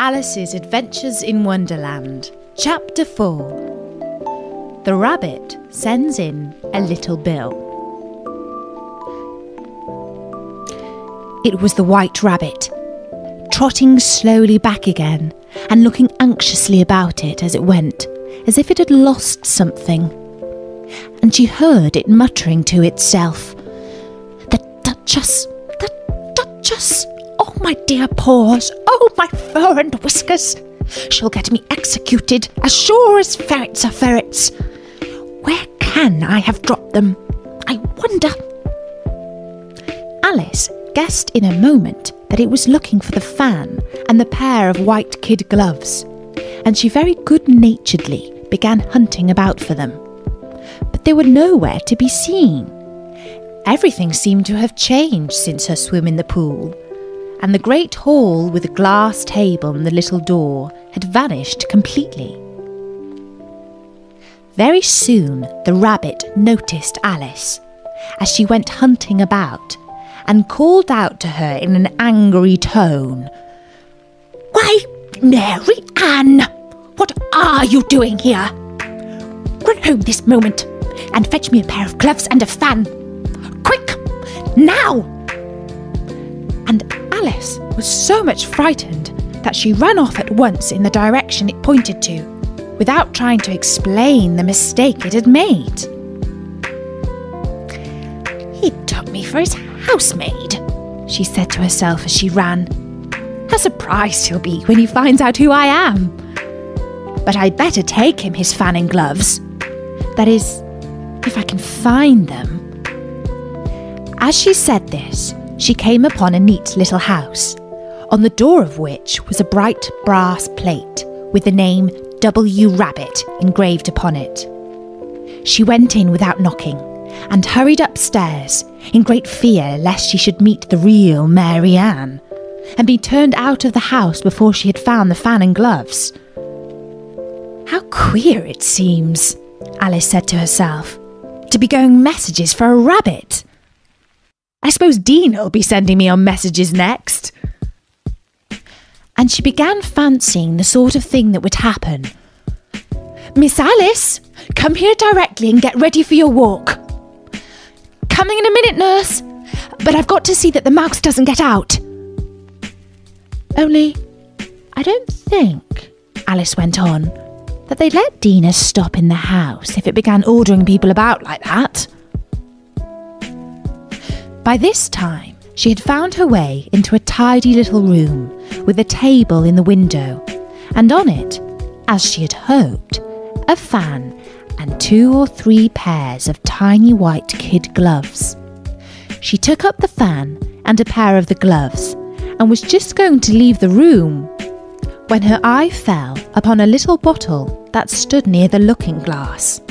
Alice's Adventures in Wonderland, Chapter 4. The Rabbit Sends in a Little Bill. It was the White Rabbit, trotting slowly back again and looking anxiously about it as it went, as if it had lost something. And she heard it muttering to itself, "The Duchess! The Duchess! Oh, my dear paws! Oh, my fur and whiskers! She'll get me executed, as sure as ferrets are ferrets! Where can I have dropped them? I wonder." Alice guessed in a moment that it was looking for the fan and the pair of white kid gloves, and she very good-naturedly began hunting about for them. But they were nowhere to be seen. Everything seemed to have changed since her swim in the pool, and the great hall with the glass table and the little door had vanished completely. Very soon the rabbit noticed Alice as she went hunting about, and called out to her in an angry tone, "Why, Mary Ann, what are you doing here? Run home this moment and fetch me a pair of gloves and a fan. Quick, now!" And Alice was so much frightened that she ran off at once in the direction it pointed to, without trying to explain the mistake it had made. "He took me for his housemaid," she said to herself as she ran. "How surprised he'll be when he finds out who I am. But I'd better take him his fan and gloves. That is, if I can find them." As she said this, she came upon a neat little house, on the door of which was a bright brass plate with the name W. Rabbit engraved upon it. She went in without knocking and hurried upstairs in great fear lest she should meet the real Mary Ann and be turned out of the house before she had found the fan and gloves. "How queer it seems," Alice said to herself, "to be going messages for a rabbit. I suppose Dinah'll be sending me on messages next." And she began fancying the sort of thing that would happen. "Miss Alice, come here directly and get ready for your walk." "Coming in a minute, nurse, but I've got to see that the mouse doesn't get out." "Only, I don't think," Alice went on, "that they'd let Dinah stop in the house if it began ordering people about like that." By this time, she had found her way into a tidy little room with a table in the window, and on it, as she had hoped, a fan and 2 or 3 pairs of tiny white kid gloves. She took up the fan and a pair of the gloves and was just going to leave the room when her eye fell upon a little bottle that stood near the looking glass.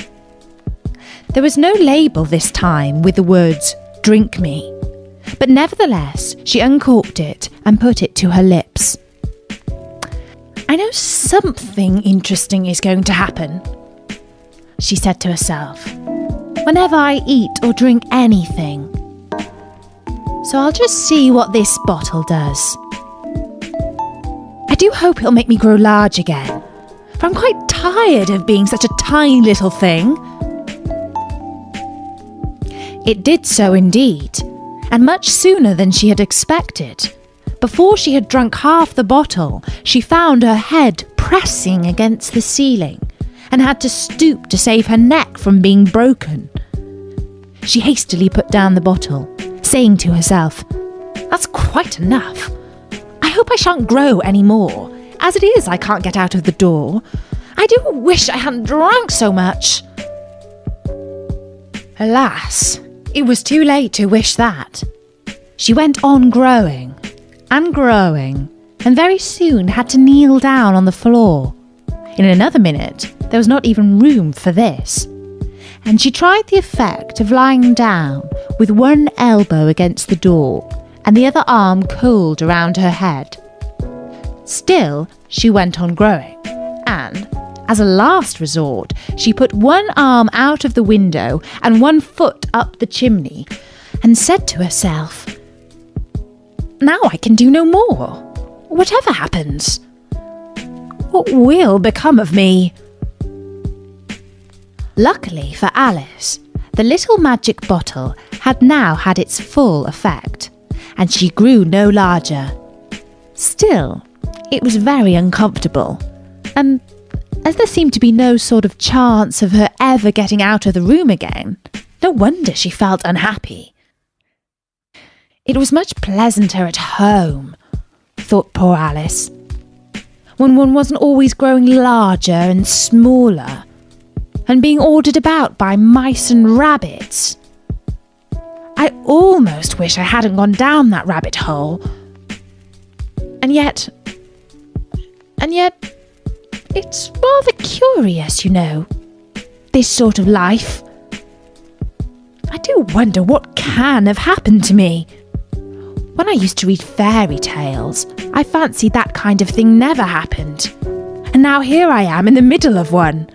There was no label this time with the words "Drink me," but nevertheless she uncorked it and put it to her lips. "I know something interesting is going to happen," she said to herself, "whenever I eat or drink anything. So I'll just see what this bottle does. I do hope it'll make me grow large again, for I'm quite tired of being such a tiny little thing." It did so indeed, and much sooner than she had expected. Before she had drunk half the bottle, she found her head pressing against the ceiling and had to stoop to save her neck from being broken. She hastily put down the bottle, saying to herself, "That's quite enough. I hope I shan't grow any more. As it is, I can't get out of the door. I do wish I hadn't drunk so much." Alas, it was too late to wish that. She went on growing and growing, and very soon had to kneel down on the floor. In another minute, there was not even room for this, and she tried the effect of lying down with one elbow against the door and the other arm curled around her head. Still, she went on growing, and, as a last resort, she put one arm out of the window and one foot up the chimney, and said to herself, "Now I can do no more. Whatever happens, What will become of me? Luckily for Alice, the little magic bottle had now had its full effect, and she grew no larger. Still, it was very uncomfortable, and as there seemed to be no sort of chance of her ever getting out of the room again, no wonder she felt unhappy. It was much pleasanter at home, thought poor Alice, when one wasn't always growing larger and smaller, and being ordered about by mice and rabbits. I almost wish I hadn't gone down that rabbit hole. And yet, it's rather curious, you know, this sort of life. I do wonder what can have happened to me. When I used to read fairy tales, I fancied that kind of thing never happened. And now here I am in the middle of one.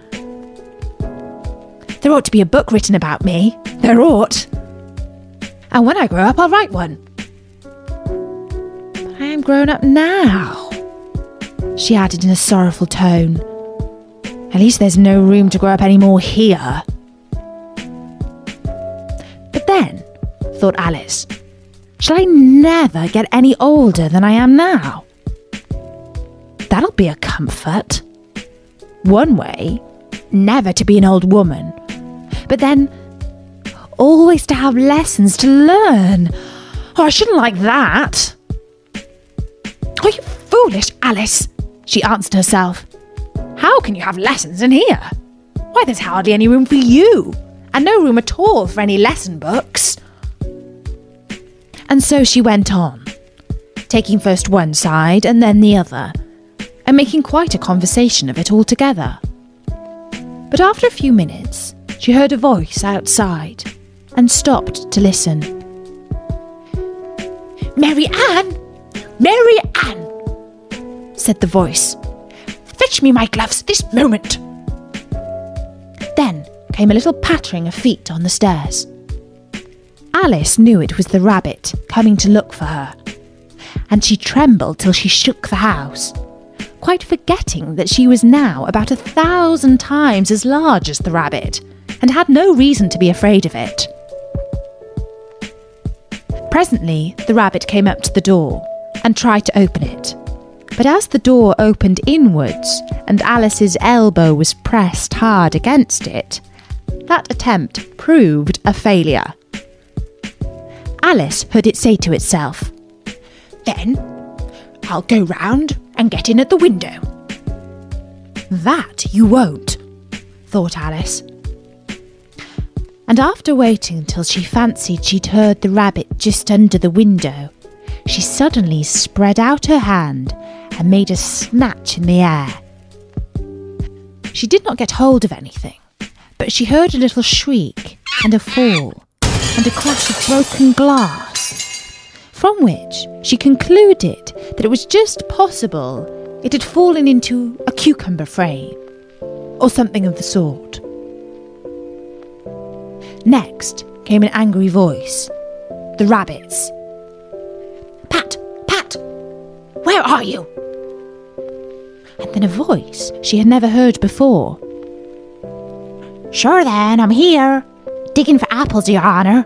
There ought to be a book written about me. There ought. And when I grow up, I'll write one. But I am grown up now, she added in a sorrowful tone. At least there's no room to grow up any more here. But then, thought Alice, shall I never get any older than I am now? That'll be a comfort. One way, never to be an old woman. But then, always to have lessons to learn. Oh, I shouldn't like that. Are you foolish, Alice? She answered herself. How can you have lessons in here? Why, there's hardly any room for you, and no room at all for any lesson books. And so she went on, taking first one side and then the other, and making quite a conversation of it altogether. But after a few minutes, she heard a voice outside and stopped to listen. "Mary Ann! Mary Ann!" said the voice. "Fetch me my gloves this moment." Then came a little pattering of feet on the stairs. Alice knew it was the rabbit coming to look for her, and she trembled till she shook the house, quite forgetting that she was now about 1,000 times as large as the rabbit, and had no reason to be afraid of it. Presently, the rabbit came up to the door and tried to open it. But as the door opened inwards and Alice's elbow was pressed hard against it, that attempt proved a failure. Alice heard it say to itself, "Then I'll go round and get in at the window." "That you won't," thought Alice. And after waiting till she fancied she'd heard the rabbit just under the window, she suddenly spread out her hand and made a snatch in the air. She did not get hold of anything, but she heard a little shriek and a fall and a crash of broken glass, from which she concluded that it was just possible it had fallen into a cucumber frame, or something of the sort. Next came an angry voice, the rabbit's. "Pat! Pat! Where are you?" And then a voice she had never heard before. "Sure then, I'm here, digging for apples, Your Honour."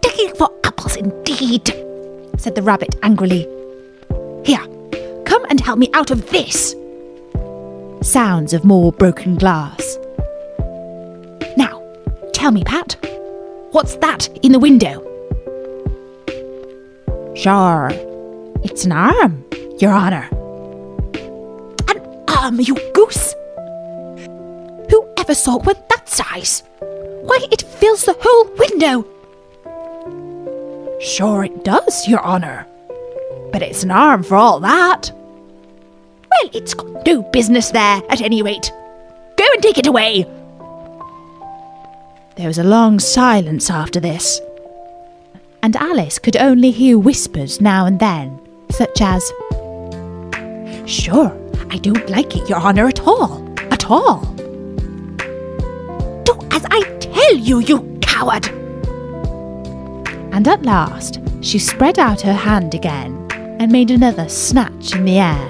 "Digging for apples indeed," said the rabbit angrily. "Here, come and help me out of this." Sounds of more broken glass. "Now, tell me, Pat, what's that in the window?" "Sure, it's an arm, Your Honour." "An arm, you goose! Who ever saw one that size? Why, it fills the whole window." "Sure it does, Your Honour, but it's an arm for all that." "Well, it's got no business there, at any rate. Go and take it away." There was a long silence after this, and Alice could only hear whispers now and then, such as, "Sure, I don't like it, Your Honour, at all, at all." "Do as I tell you, you coward!" And at last she spread out her hand again and made another snatch in the air.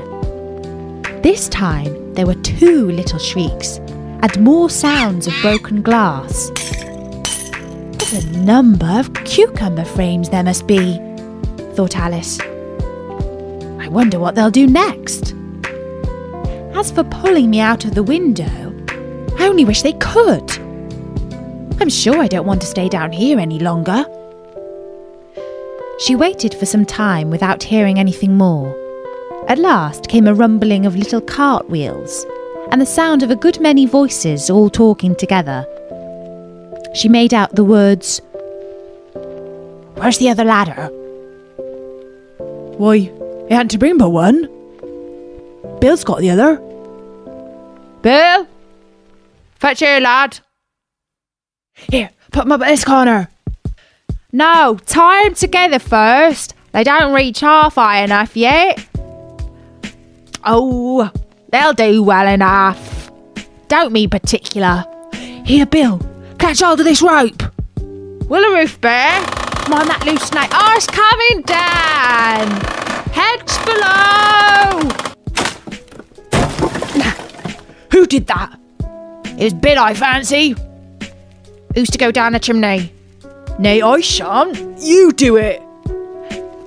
This time there were 2 little shrieks and more sounds of broken glass. What a number of cucumber frames there must be, thought Alice. I wonder what they'll do next. As for pulling me out of the window, I only wish they could. I'm sure I don't want to stay down here any longer. She waited for some time without hearing anything more. At last came a rumbling of little cartwheels and the sound of a good many voices all talking together. She made out the words, "Where's the other ladder?" "Why, he had to bring but one. Bill's got the other." "Bill? Fetch here, lad." "Here, put them up at this corner." "No, tie them together first. They don't reach half high enough yet." "Oh, they'll do well enough. Don't be particular." "Here, Bill, catch hold of this rope." "Will a roof bear? Come on, that loose snake. Oh, it's coming down. Heads below." "Who did that?" "It was Bill, I fancy." "Who's to go down the chimney?" "Nay, I shan't. You do it."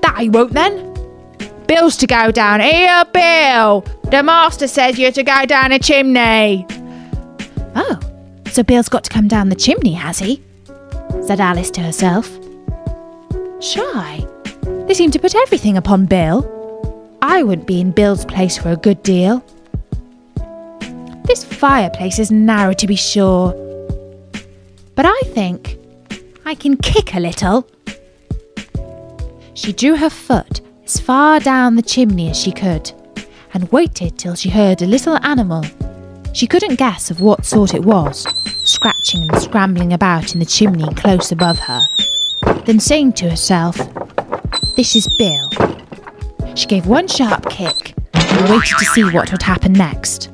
"That I won't then." "Bill's to go down. Here, Bill. The master says you're to go down the chimney." "Oh, so Bill's got to come down the chimney, has he?" said Alice to herself. Shy. They seem to put everything upon Bill. I wouldn't be in Bill's place for a good deal. This fireplace is narrow, to be sure, but I think I can kick a little. She drew her foot as far down the chimney as she could and waited till she heard a little animal. She couldn't guess of what sort it was, scratching and scrambling about in the chimney close above her. Then saying to herself, "This is Bill." She gave one sharp kick and waited to see what would happen next.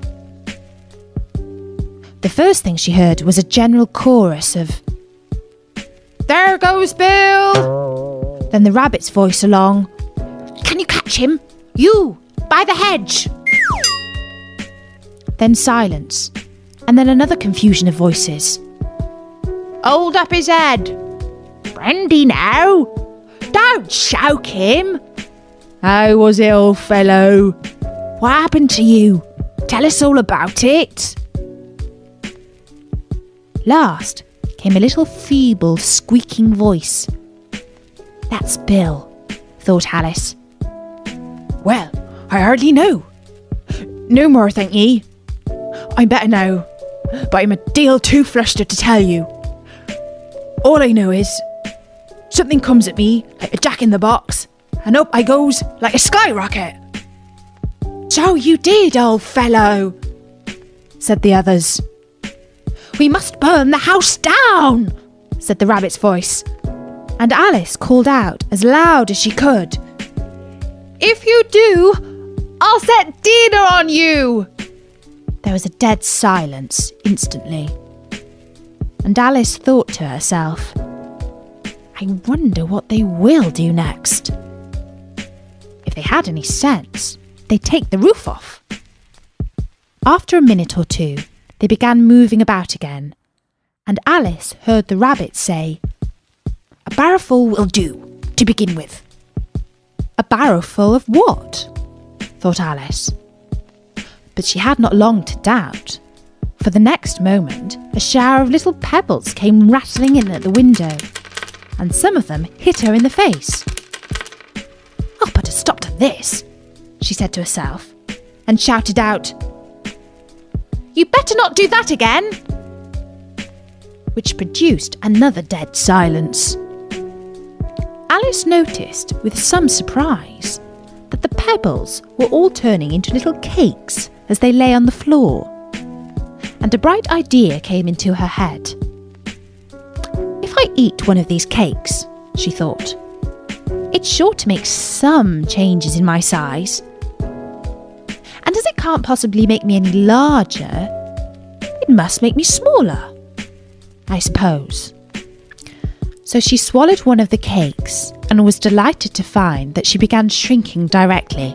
The first thing she heard was a general chorus of, "There goes Bill!" Then the rabbit's voice along, "Can you catch him? You, by the hedge!" Then silence, and then another confusion of voices. "Hold up his head! Brandy now! Don't choke him! How was it, old fellow? What happened to you? Tell us all about it!" Last came a little feeble, squeaking voice. "That's Bill," thought Alice. "Well, I hardly know. No more, thank ye. I'm better now, but I'm a deal too flustered to tell you. All I know is, something comes at me like a jack-in-the-box, and up I goes like a skyrocket." "So you did, old fellow," said the others. "We must burn the house down," said the rabbit's voice, and Alice called out as loud as she could, "If you do, I'll set dinner on you." There was a dead silence instantly, and Alice thought to herself, "I wonder what they will do next. If they had any sense, they'd take the roof off." After a minute or two, they began moving about again, and Alice heard the rabbit say, "A barrowful will do, to begin with." A barrowful of what? thought Alice. But she had not long to doubt, for the next moment a shower of little pebbles came rattling in at the window, and some of them hit her in the face. "I'll put a stop to this," she said to herself, and shouted out, "You better not do that again!" which produced another dead silence. Alice noticed with some surprise that the pebbles were all turning into little cakes as they lay on the floor, and a bright idea came into her head. "If I eat one of these cakes," she thought, "it's sure to make some changes in my size. And as it can't possibly make me any larger, it must make me smaller, I suppose." So she swallowed one of the cakes and was delighted to find that she began shrinking directly.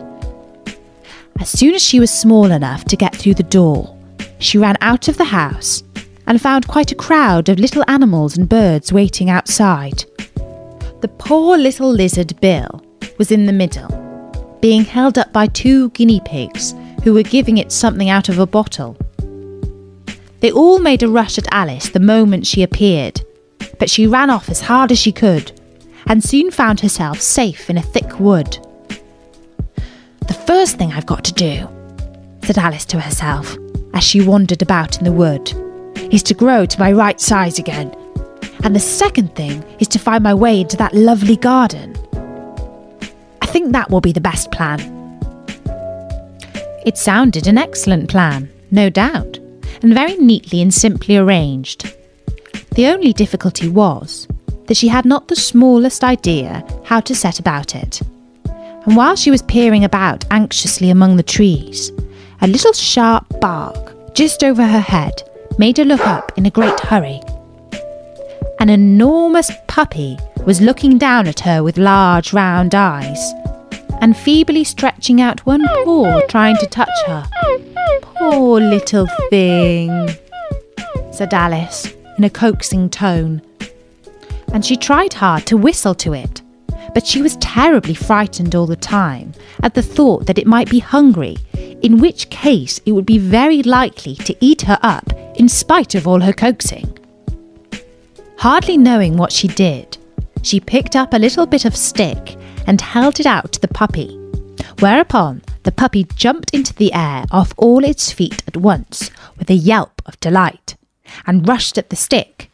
As soon as she was small enough to get through the door, she ran out of the house and found quite a crowd of little animals and birds waiting outside. The poor little lizard Bill was in the middle, being held up by 2 guinea pigs who were giving it something out of a bottle. They all made a rush at Alice the moment she appeared, but she ran off as hard as she could and soon found herself safe in a thick wood. "The first thing I've got to do," said Alice to herself as she wandered about in the wood, "is to grow to my right size again. And the second thing is to find my way into that lovely garden. I think that will be the best plan." It sounded an excellent plan, no doubt, and very neatly and simply arranged. The only difficulty was that she had not the smallest idea how to set about it. And while she was peering about anxiously among the trees, a little sharp bark just over her head made her look up in a great hurry. An enormous puppy was looking down at her with large round eyes and feebly stretching out one paw trying to touch her. "Poor little thing," said Alice in a coaxing tone, and she tried hard to whistle to it, but she was terribly frightened all the time at the thought that it might be hungry, in which case it would be very likely to eat her up in spite of all her coaxing. Hardly knowing what she did, she picked up a little bit of stick and held it out to the puppy, whereupon the puppy jumped into the air off all its feet at once with a yelp of delight, and rushed at the stick,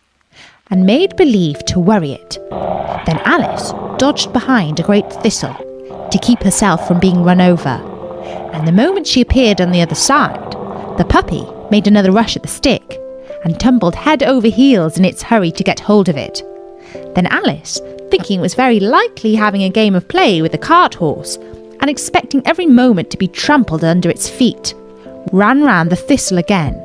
and made believe to worry it. Then Alice dodged behind a great thistle to keep herself from being run over, and the moment she appeared on the other side, the puppy made another rush at the stick, and tumbled head over heels in its hurry to get hold of it. Then Alice, thinking it was very likely having a game of play with a cart horse, and expecting every moment to be trampled under its feet, ran round the thistle again.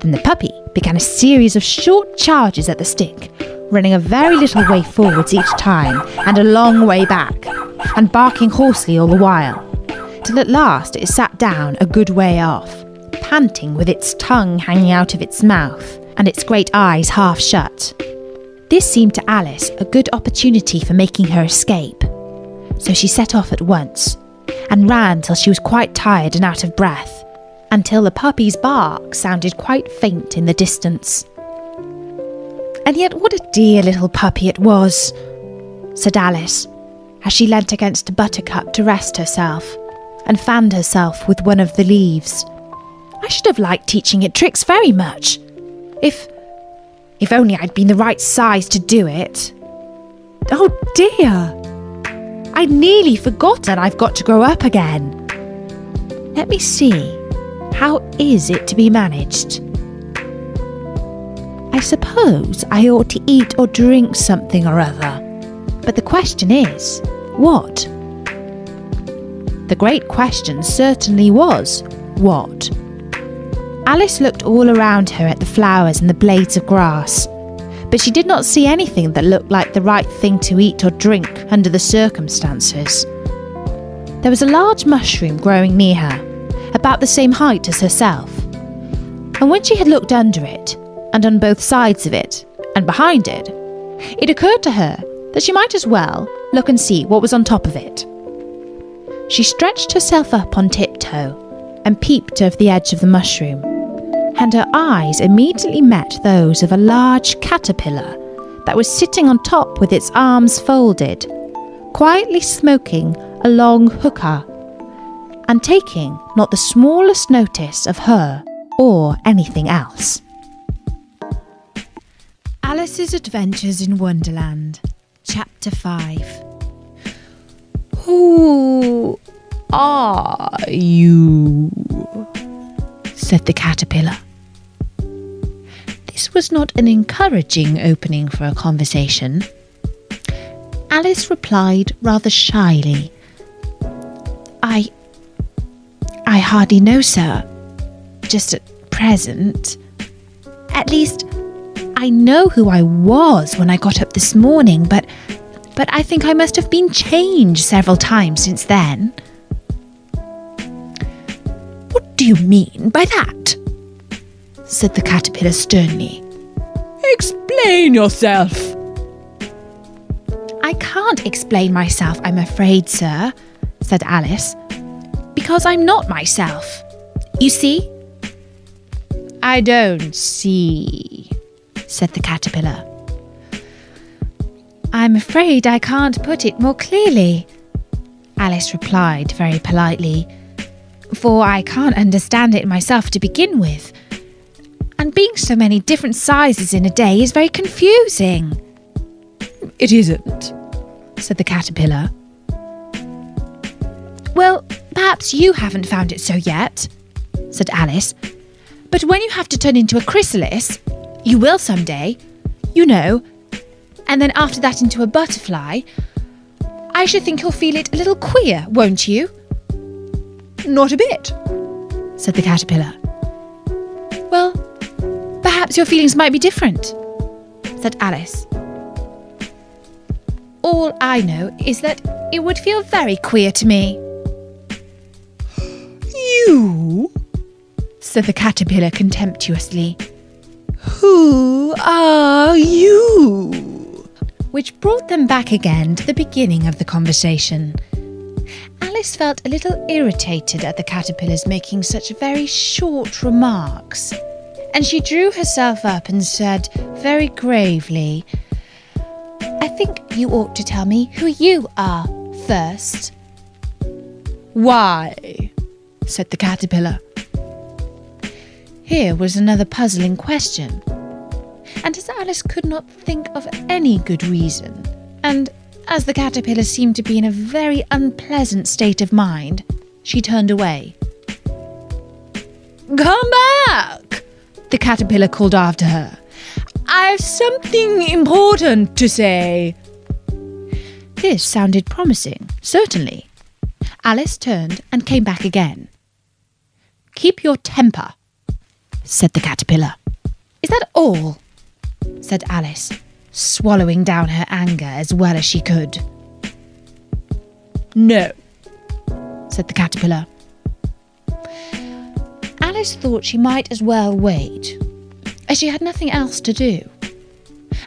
Then the puppy began a series of short charges at the stick, running a very little way forwards each time and a long way back, and barking hoarsely all the while, till at last it sat down a good way off, panting with its tongue hanging out of its mouth and its great eyes half shut. This seemed to Alice a good opportunity for making her escape, so she set off at once, and ran till she was quite tired and out of breath, until the puppy's bark sounded quite faint in the distance. "And yet what a dear little puppy it was," said Alice, as she leant against a buttercup to rest herself, and fanned herself with one of the leaves. "I should have liked teaching it tricks very much, if only I'd been the right size to do it. Oh dear! I'd nearly forgotten I've got to grow up again. Let me see, how is it to be managed? I suppose I ought to eat or drink something or other, but the question is, what?" The great question certainly was, what? Alice looked all around her at the flowers and the blades of grass, but she did not see anything that looked like the right thing to eat or drink under the circumstances. There was a large mushroom growing near her, about the same height as herself, and when she had looked under it, and on both sides of it, and behind it, it occurred to her that she might as well look and see what was on top of it. She stretched herself up on tiptoe and peeped over the edge of the mushroom, and her eyes immediately met those of a large caterpillar that was sitting on top with its arms folded, quietly smoking a long hookah, and taking not the smallest notice of her or anything else. Alice's Adventures in Wonderland, Chapter 5. "Who are you?" said the caterpillar. This was not an encouraging opening for a conversation. Alice replied rather shyly, I hardly know, sir. Just at present. At least, I know who I was when I got up this morning, but I think I must have been changed several times since then." do you mean by that? Said the caterpillar sternly. Explain yourself. I can't explain myself, I'm afraid, sir, said Alice, because I'm not myself. You see? I don't see, said the caterpillar. I'm afraid I can't put it more clearly, Alice replied very politely, for I can't understand it myself to begin with. And being so many different sizes in a day is very confusing. It isn't, said the caterpillar. Well, perhaps you haven't found it so yet, said Alice. But when you have to turn into a chrysalis, you will someday, you know, and then after that into a butterfly, I should think you'll feel it a little queer, won't you? Not a bit, said the caterpillar. Well, perhaps your feelings might be different, said Alice. All I know is that it would feel very queer to me. You? Said the caterpillar contemptuously. Who are you? Which brought them back again to the beginning of the conversation. Alice felt a little irritated at the caterpillars making such very short remarks, and she drew herself up and said very gravely, I think you ought to tell me who you are first. Why? Said the caterpillar. Here was another puzzling question, and as Alice could not think of any good reason, and as the caterpillar seemed to be in a very unpleasant state of mind, she turned away. Come back, the caterpillar called after her. I've something important to say. This sounded promising, certainly. Alice turned and came back again. Keep your temper, said the caterpillar. Is that all? Said Alice, swallowing down her anger as well as she could. No, said the caterpillar. Alice thought she might as well wait, as she had nothing else to do.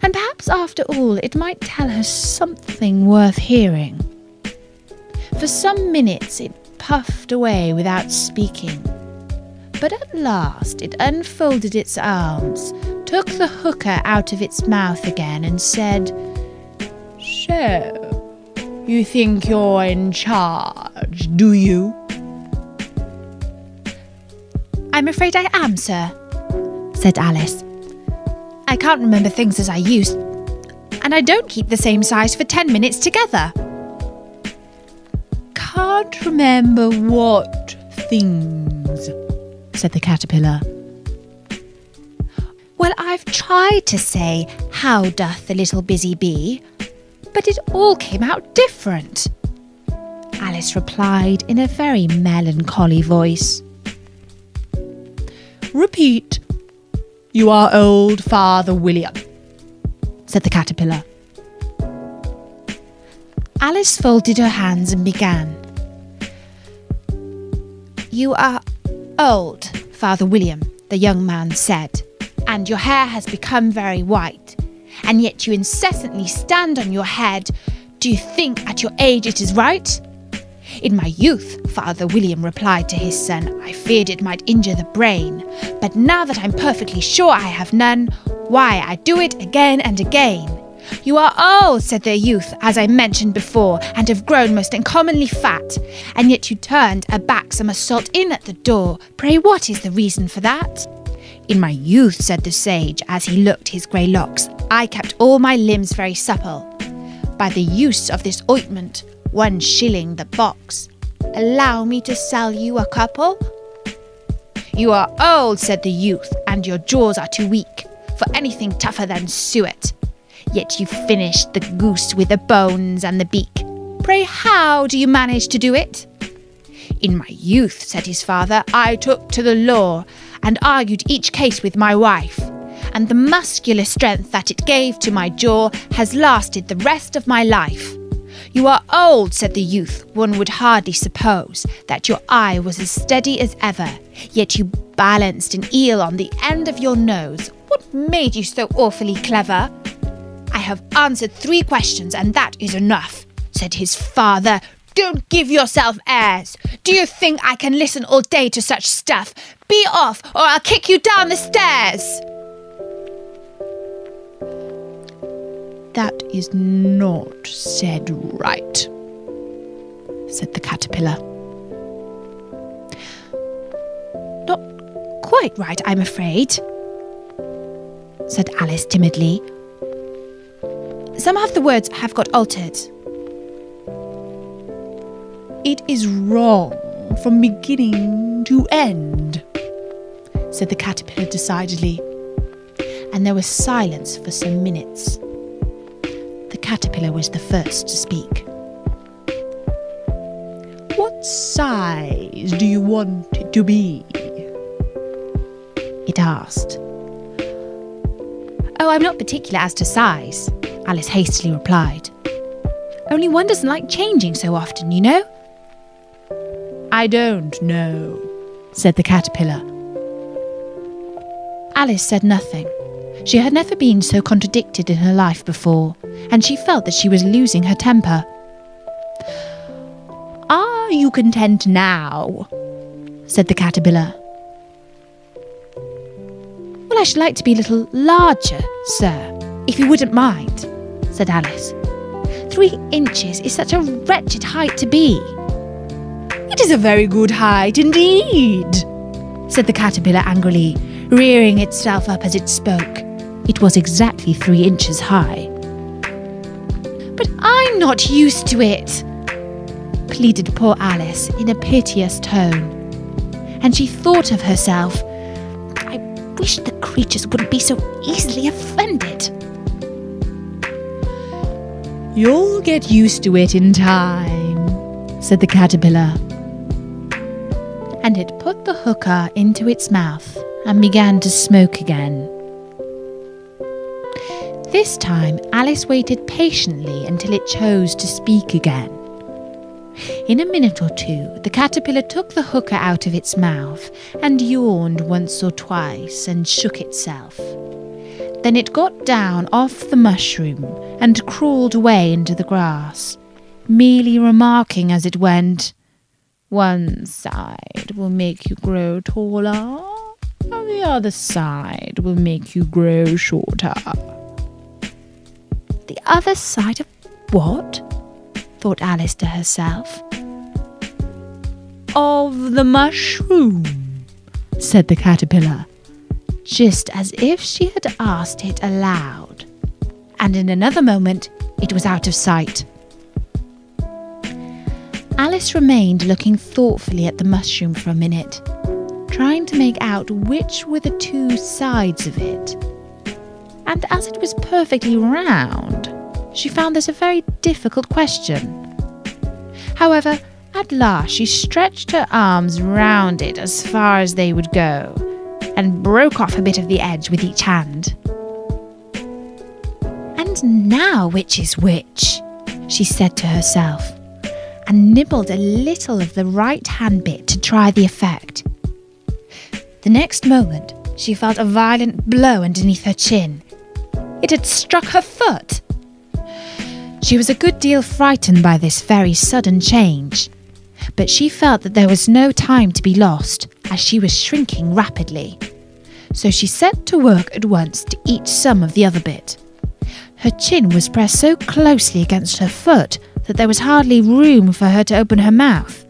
And perhaps after all it might tell her something worth hearing. For some minutes it puffed away without speaking, but at last it unfolded its arms, took the hooker out of its mouth again and said, So, you think you're in charge, do you? I'm afraid I am, sir, said Alice. I can't remember things as I used, and I don't keep the same size for 10 minutes together. Can't remember what things, said the caterpillar. Well, I've tried to say, how doth the little busy bee, but it all came out different, Alice replied in a very melancholy voice. Repeat. You are old Father William, said the caterpillar. Alice folded her hands and began. You are old, Father William, the young man said, and your hair has become very white, and yet you incessantly stand on your head. Do you think at your age it is right? In my youth, Father William replied to his son, I feared it might injure the brain, but now that I'm perfectly sure I have none, why, I do it again and again. You are old, said the youth, as I mentioned before, and have grown most uncommonly fat, and yet you turned a backsome assault in at the door. Pray, what is the reason for that? In my youth, said the sage, as he looked his grey locks, I kept all my limbs very supple. By the use of this ointment, 1 shilling the box. Allow me to sell you a couple? You are old, said the youth, and your jaws are too weak for anything tougher than suet. Yet you finished the goose with the bones and the beak. Pray, how do you manage to do it? In my youth, said his father, I took to the law and argued each case with my wife, and the muscular strength that it gave to my jaw has lasted the rest of my life. "You are old," said the youth. "One would hardly suppose that your eye was as steady as ever, yet you balanced an eel on the end of your nose. What made you so awfully clever?" "I have answered 3 questions, and that is enough," said his father. "Don't give yourself airs. Do you think I can listen all day to such stuff? Be off, or I'll kick you down the stairs." "That is not said right," said the caterpillar. "Not quite right, I'm afraid," said Alice timidly. "Some of the words have got altered." "It is wrong from beginning to end," said the caterpillar decidedly, and there was silence for some minutes. The caterpillar was the first to speak. "What size do you want it to be?" it asked. "Oh, I'm not particular as to size," Alice hastily replied. "Only one doesn't like changing so often, you know." "I don't know," said the caterpillar. Alice said nothing. She had never been so contradicted in her life before, and she felt that she was losing her temper. "Are you content now?" said the caterpillar. "Well, I should like to be a little larger, sir, if you wouldn't mind," said Alice. 3 inches is such a wretched height to be." "It is a very good height indeed," said the caterpillar angrily, rearing itself up as it spoke. It was exactly 3 inches high. "But I'm not used to it," pleaded poor Alice in a piteous tone. And she thought of herself, "I wish the creatures wouldn't be so easily offended." "You'll get used to it in time," said the caterpillar. And it put the hookah into its mouth and began to smoke again. This time Alice waited patiently until it chose to speak again. In a minute or 2, the caterpillar took the hookah out of its mouth and yawned once or twice and shook itself. Then it got down off the mushroom and crawled away into the grass, merely remarking as it went, "One side will make you grow taller, and the other side will make you grow shorter." "The other side of what?" thought Alice to herself. "Of the mushroom," said the caterpillar, just as if she had asked it aloud, and in another moment it was out of sight. Alice remained looking thoughtfully at the mushroom for a minute, trying to make out which were the 2 sides of it. And as it was perfectly round, she found this a very difficult question. However, at last she stretched her arms round it as far as they would go, and broke off a bit of the edge with each hand. "And now which is which?" she said to herself, and nibbled a little of the right hand bit to try the effect. The next moment she felt a violent blow underneath her chin. It had struck her foot. She was a good deal frightened by this very sudden change, but she felt that there was no time to be lost, as she was shrinking rapidly. So she set to work at once to eat some of the other bit. Her chin was pressed so closely against her foot that there was hardly room for her to open her mouth.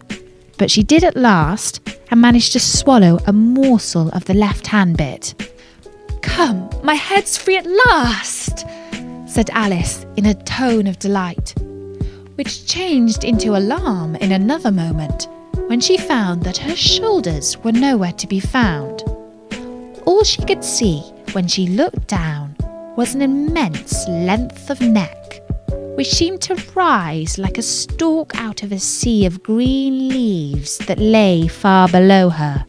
But she did at last, and managed to swallow a morsel of the left-hand bit. "Come, my head's free at last," said Alice in a tone of delight, which changed into alarm in another moment, when she found that her shoulders were nowhere to be found. All she could see when she looked down was an immense length of neck, which seemed to rise like a stalk out of a sea of green leaves that lay far below her.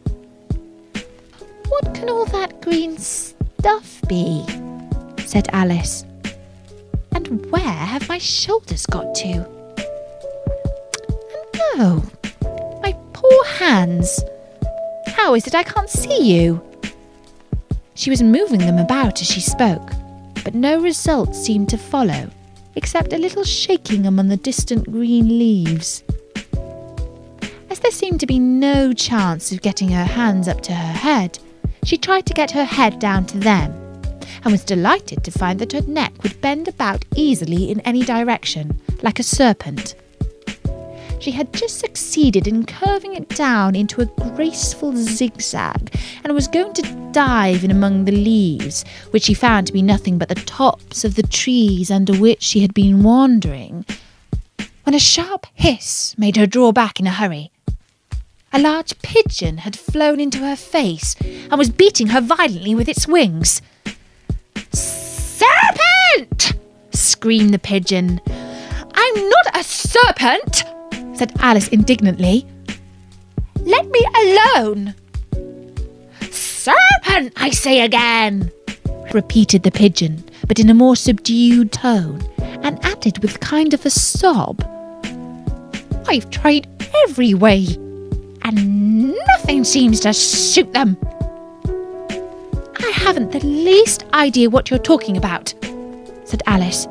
"What can all that green stuff be?" said Alice. "And where have my shoulders got to? Oh, my poor hands. How is it I can't see you? She was moving them about as she spoke, but no result seemed to follow, except a little shaking among the distant green leaves. As there seemed to be no chance of getting her hands up to her head, she tried to get her head down to them, and was delighted to find that her neck would bend about easily in any direction, like a serpent. She had just succeeded in curving it down into a graceful zigzag, and was going to dive in among the leaves, which she found to be nothing but the tops of the trees under which she had been wandering, when a sharp hiss made her draw back in a hurry. A large pigeon had flown into her face and was beating her violently with its wings. "Serpent!" screamed the pigeon. "I'm not a serpent," said Alice indignantly. "Let me alone." "Serpent, I say again," repeated the pigeon, but in a more subdued tone, and added with kind of a sob, "I've tried every way, and nothing seems to suit them." "I haven't the least idea what you're talking about," said Alice.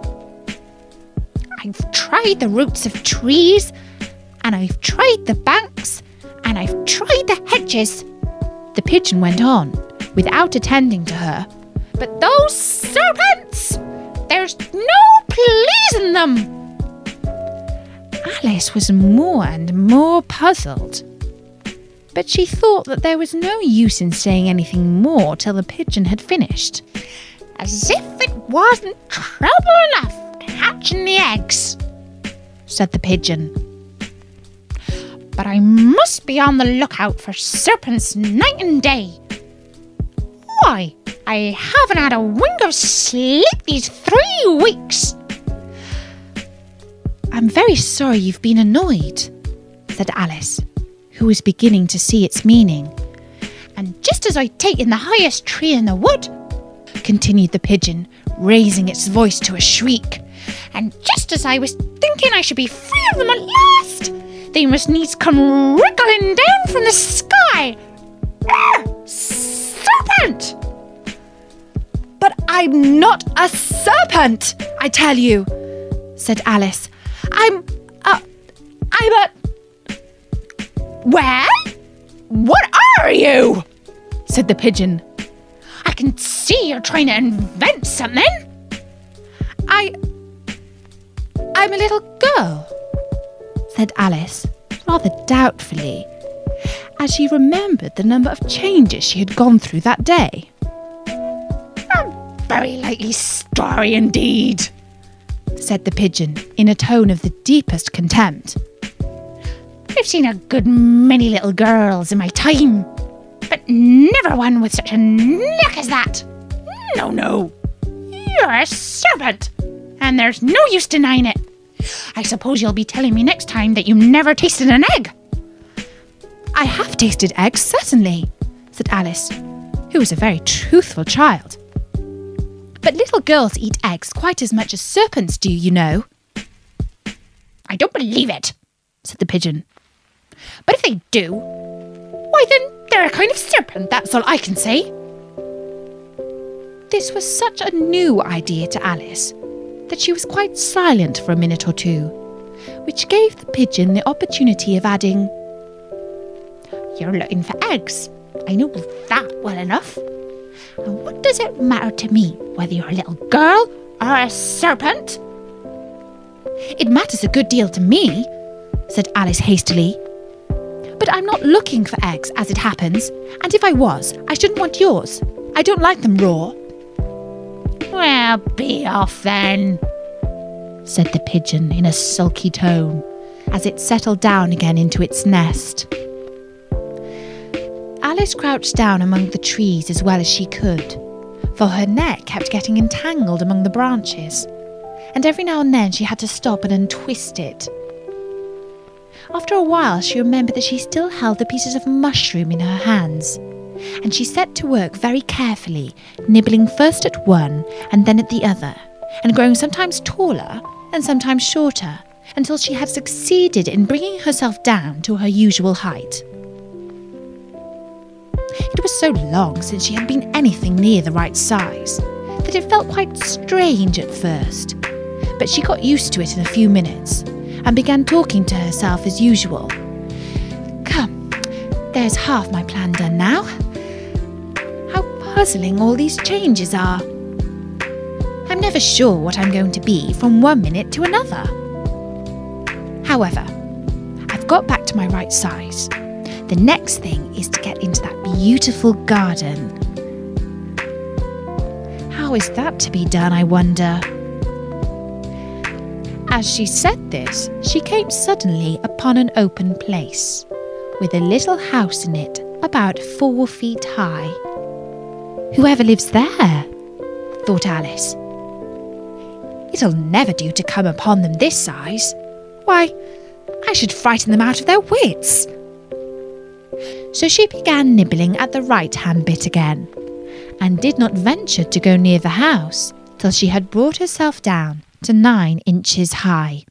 "I've tried the roots of trees, and I've tried the banks, and I've tried the hedges," the pigeon went on, without attending to her. "But those serpents, there's no pleasing them." Alice was more and more puzzled, but she thought that there was no use in saying anything more till the pigeon had finished. "As if it wasn't trouble enough hatching the eggs," said the pigeon. "But I must be on the lookout for serpents night and day. Why, I haven't had a wink of sleep these 3 weeks." "I'm very sorry you've been annoyed," said Alice, who was beginning to see its meaning. "And just as I'd taken the highest tree in the wood," continued the pigeon, raising its voice to a shriek, "and just as I was thinking I should be free of them at last, they must needs come wriggling down from the sky. Serpent!" "But I'm not a serpent, I tell you," said Alice. I'm a... "Well, what are you?" said the pigeon. "I can see you're trying to invent something." I'm a little girl," said Alice, rather doubtfully, as she remembered the number of changes she had gone through that day. "A very likely story indeed," said the pigeon, in a tone of the deepest contempt. "I've seen a good many little girls in my time, but never one with such a neck as that. No, you're a serpent, and there's no use denying it. I suppose you'll be telling me next time that you never tasted an egg." "I have tasted eggs, certainly," said Alice, who was a very truthful child. "But little girls eat eggs quite as much as serpents do, you know." "I don't believe it," said the pigeon. "But if they do, why then they're a kind of serpent, that's all I can say." This was such a new idea to Alice that she was quite silent for a minute or two, which gave the pigeon the opportunity of adding, "You're looking for eggs, I know that well enough. And what does it matter to me whether you're a little girl or a serpent?" "It matters a good deal to me," said Alice hastily. "But I'm not looking for eggs, as it happens, and if I was, I shouldn't want yours. I don't like them raw." "Well, be off then," said the pigeon in a sulky tone, as it settled down again into its nest. Alice crouched down among the trees as well as she could, for her neck kept getting entangled among the branches, and every now and then she had to stop and untwist it. After a while she remembered that she still held the pieces of mushroom in her hands, and she set to work very carefully, nibbling first at one and then at the other, and growing sometimes taller and sometimes shorter, until she had succeeded in bringing herself down to her usual height. It was so long since she had been anything near the right size that it felt quite strange at first, but she got used to it in a few minutes and began talking to herself as usual. Come, there's half my plan done now. How puzzling all these changes are. I'm never sure what I'm going to be from one minute to another. However, I've got back to my right size. The next thing is to get into that beautiful garden. How is that to be done, I wonder? As she said this, she came suddenly upon an open place, with a little house in it about 4 feet high. Whoever lives there? Thought Alice. It'll never do to come upon them this size. Why, I should frighten them out of their wits. So she began nibbling at the right-hand bit again, and did not venture to go near the house till she had brought herself down to 9 inches high.